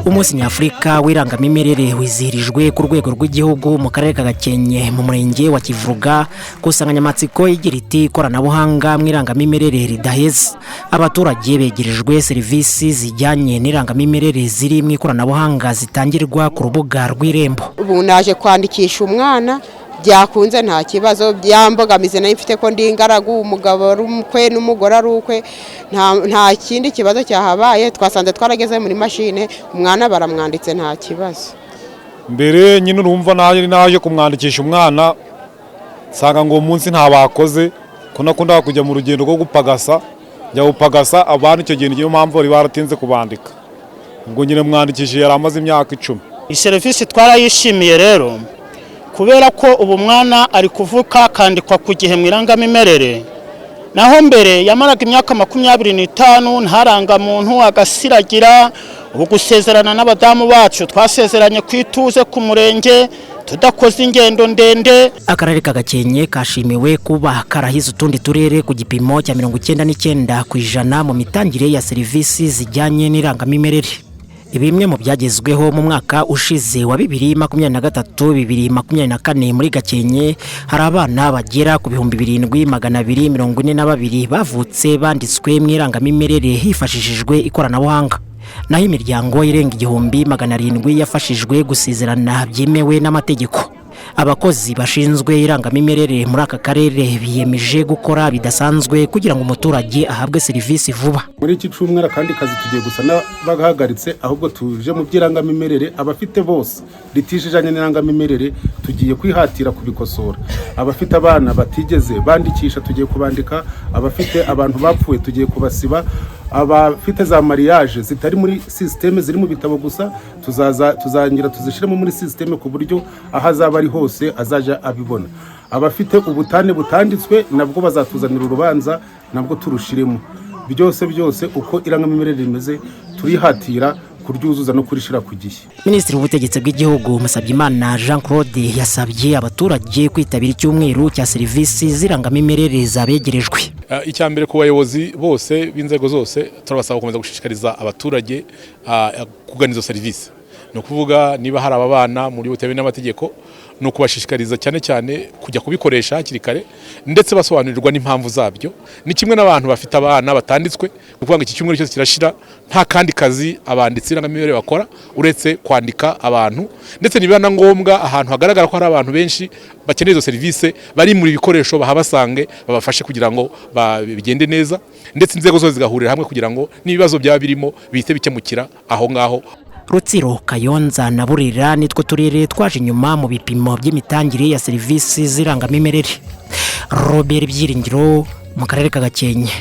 Umunsi nyafurika w'irangamimerere wizihirijwe ku rwego rw'igihugu mu karere ka Gakenke mu murenge wa Kivuruga ku nsanganyamatsiko igira iti ikoranabuhanga mu irangamimerere ridaheza. Abaturage begerejwe serivisi zijyanye n'irangamimerere ziri mu ikoranabuhanga zitangirwa ku rubuga rw'Irembo. Ubu naje kwandikisha umwana byakunze nta kibazo, byambogamize nayo mfite ko ndi ingaragu, umugabo ari umukwe n'umugore ari ukwe, nta kindi kibazo cyahabaye. Twasanze twarageze muri mashine, umwana baramwanditse nta kibazo. Mbere nyine urumva naje kumwandikisha umwana sanga ngo umunsi nta bakoze ko nakunda kujya mu rugendo rwo gupagasa, njya gupagasa abantu icyo gihe niyo mpamvu bari baratinze kubandika. Ubwo nyine mwandikishije yari amaze imyaka 10. Iyi serivisi twarayishimiye rero kubera ko ubu mwana ari kuvuka kandikwa ku gihe mu irangamimerere, naho mbere yamaraga imyaka 25 ntaranga muntu agasiragira. Ubu gusezerana n'abadamu bacu twasezeranye kwituze ku murenge tudakoze ingendo ndende. Akarere ka Gakenke kashimiwe kuba karahize utundi turere ku gipimo cya 99% mu mitangire ya serivisi zijyanye n'irangamimerere. Ibimwe mu byagezweho mu mwaka ushize wa 2023-2024 muri Gakenke, hari abana bagera ku 7242 bavutse banditswe mu irangamimerere hifashishijwe ikoranabuhanga. Naho imiryango irenga 1700 yafashijwe gusezerana byemewe n'amategeko. Abakozi bashinzwe irangamimerere muri aka karere biyemeje gukora bidasanzwe kugira ngo umuturage ahabwe serivisi vuba. Muri iki cyumweru kandi kazi tugiye gusa n'abahagaritse, ahubwo tuje mu by'irangamimerere abafite bose litishijanye n'irangamimerere tugiye kwihatira kubikosora. Abafite abana batigeze bandikisha tugiye kubandika, abafite abantu bapfuye tugiye kubasiba, abafite za mariage zitari muri systeme ziri mu bitabo gusa tuzangira tuzishiremo muri systeme ku buryo ahazaba ari hose azaja abibona. Abafite ubutane butanditswe nabwo bazatuzanira urubanza nabwo turushiremo. Byose uko irangamimerere rimeze turihatira kuryuzuza no kurishira ku gihe. Minisitiri w'ubutegetsi bw'igihugu Musabyimana Jean Claude yasabye abaturage kwitabira icyumweru cya serivisi z'irangamimerere zabegerejwe. Icyambere ku bayobozi bose b'inzego zose turabasaba gukomeza gushishikariza abaturage kugana izo serivisi. No kuvuga niba hari ababana muri butewe n'amategeko no kubashishikariza cyane kujya kubikoresha hakiri kare, ndetse basobanurirwa n'impamvu zabyo. Ni kimwe n'abantu bafite abana batanditswe, kuvuga ngo iki cyumweru cyose kirashira nta kandi kazi abanditsi irangamimerere bakora uretse kwandika abantu, ndetse niba na ngombwa ahantu hagaragara ko hari abantu benshi bakeneye izo serivisi bari muri bikoresho bahabasange babafashe kugira ngo bigende neza, ndetse inzego zose zigahurira hamwe kugira ngo n'ibibazo byaba birimo bihite bikemukira aho ngaho. Rutsiro, Kayonza na Burera nitwo turere twaje nyuma mu bipimo by'imitangire ya serivisi z'irangamimerere. Robert Byiringiro mu karere ka Gakenke.